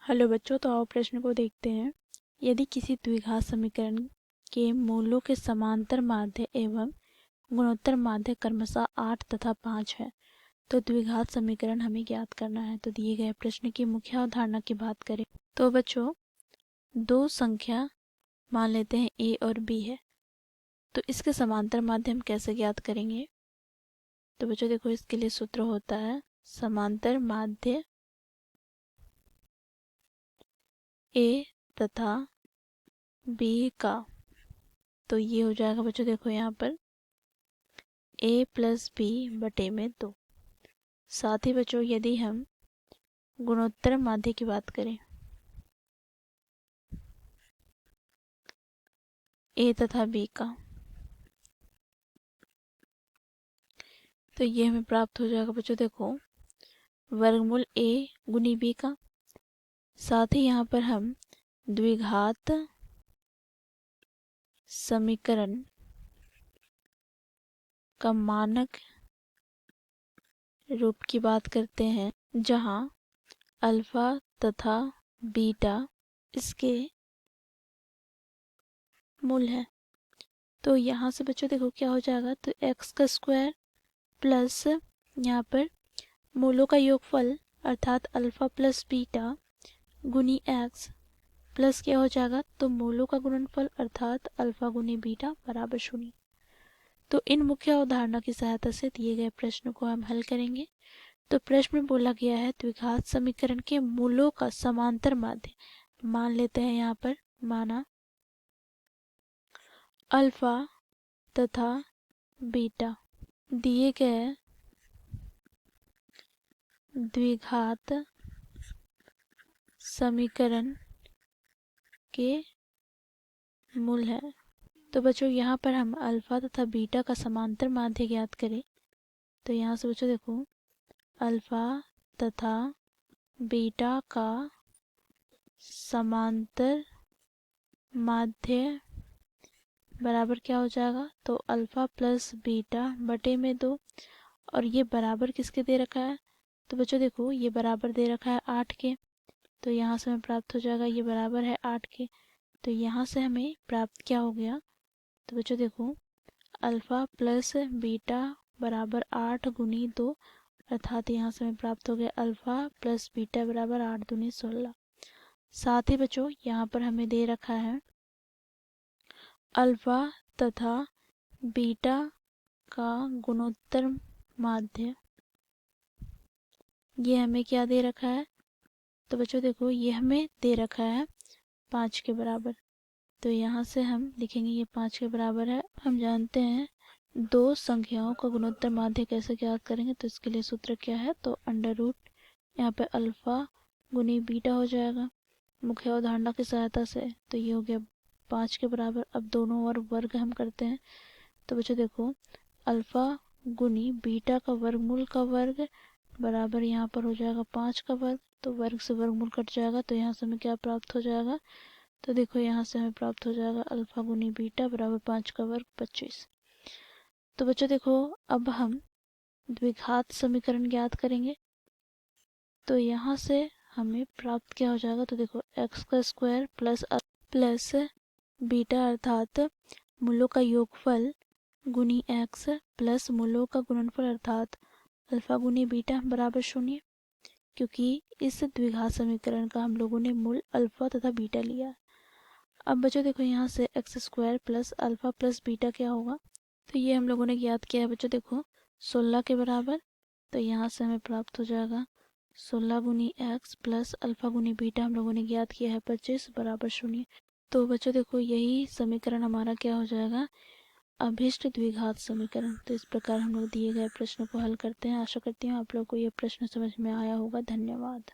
Hello बच्चों, तो आओ प्रश्न को देखते हैं। यदि किसी द्विघात समीकरण के मूलों के समांतर माध्य एवं गुणोत्तर माध्य क्रमशः 8 तथा 5 है तो द्विघात समीकरण हमें ज्ञात करना है। तो दिए गए प्रश्न की मुख्य अवधारणा की बात करें तो बच्चों, दो संख्या मान लेते हैं a और b है, तो इसके समांतर माध्य हम कैसे ज्ञात करेंगे। तो बच्चों देखो, इसके लिए सूत्र होता है समांतर माध्य a तथा b का। तो ये हो जाएगा बच्चों, देखो यहाँ पर a प्लस बी बटे में 2। साथ ही बच्चों, यदि हम गुणोत्तर माध्य की बात करें a तथा b का, तो ये हमें प्राप्त हो जाएगा बच्चों, देखो वर्गमूल a गुनी b का। साथ ही यहाँ पर हम द्विघात समीकरण का मानक रूप की बात करते हैं, जहाँ अल्फा तथा बीटा इसके मूल है। तो यहाँ से बच्चों देखो क्या हो जाएगा, तो x का स्क्वायर प्लस यहाँ पर मूलों का योगफल अर्थात अल्फा प्लस बीटा गुनी x प्लस क्या हो जाएगा, तो मूलों का गुणनफल अर्थात अल्फा गुनी बीटा बराबर 0। तो इन मुख्य अवधारणा की सहायता से दिए गए प्रश्न को हम हल करेंगे। तो प्रश्न में बोला गया है द्विघात समीकरण के मूलों का समांतर माध्य मान लेते हैं। यहाँ पर माना अल्फा तथा बीटा दिए गए द्विघात समीकरण के मूल है। तो बच्चों यहाँ पर हम अल्फा तथा बीटा का समांतर माध्य ज्ञात करें। तो यहाँ से बच्चों देखो अल्फा तथा बीटा का समांतर माध्य बराबर क्या हो जाएगा, तो अल्फा प्लस बीटा बटे में 2। और ये बराबर किसके दे रखा है, तो बच्चों देखो ये बराबर दे रखा है 8 के। तो यहाँ से हमें प्राप्त हो जाएगा ये बराबर है 8 के। तो यहाँ से हमें प्राप्त क्या हो गया, तो बच्चों देखो अल्फा प्लस बीटा बराबर 8 गुनी 2, अर्थात यहाँ से हमें प्राप्त हो गया अल्फा प्लस बीटा बराबर 8 दूनी 16। साथ ही बच्चों यहाँ पर हमें दे रखा है अल्फा तथा बीटा का गुणोत्तर माध्य, ये हमें क्या दे रखा है, तो बच्चों देखो ये हमें दे रखा है 5 के बराबर। तो यहाँ से हम लिखेंगे ये 5 के बराबर है। हम जानते हैं दो संख्याओं का गुणोत्तर माध्य कैसे ज्ञात करेंगे, तो इसके लिए सूत्र क्या है, तो अंडर रूट यहाँ पे अल्फा गुनी बीटा हो जाएगा मुख्य अवधारणा की सहायता से। तो ये हो गया 5 के बराबर। अब दोनों ओर वर्ग हम करते हैं। तो बच्चों देखो अल्फा गुनी बीटा का वर्गमूल का वर्ग बराबर यहाँ पर हो जाएगा 5 का वर्ग। तो वर्ग से वर्गमूल कट जाएगा, तो यहाँ से हमें क्या प्राप्त हो जाएगा, तो देखो यहाँ से हमें प्राप्त हो जाएगा अल्फा गुनी बीटा बराबर 5 का वर्ग 25। तो बच्चों देखो अब हम द्विघात समीकरण ज्ञात करेंगे। तो यहाँ से हमें प्राप्त क्या हो जाएगा, तो देखो x का स्क्वायर प्लस बीटा अर्थात मूलों का योगफल गुनी x प्लस मूलों का गुणनफल अर्थात अल्फा गुनी बीटा बराबर 0, क्योंकि इस द्विघात समीकरण का हम लोगों ने मूल अल्फा तथा बीटा लिया है। अब बच्चों देखो यहाँ से x square plus alpha plus beta क्या होगा, तो ये हम लोगों ने ज्ञात किया है बच्चों देखो 16 के बराबर। तो यहाँ से हमें प्राप्त हो जाएगा 16 गुनी एक्स प्लस अल्फा गुनी बीटा हम लोगों ने ज्ञात किया है 25 बराबर 0। तो बच्चों देखो यही समीकरण हमारा क्या हो जाएगा, अभिष्ट द्विघात समीकरण। तो इस प्रकार हम लोग दिए गए प्रश्न को हल करते हैं। आशा करती हूँ आप लोग को ये प्रश्न समझ में आया होगा। धन्यवाद।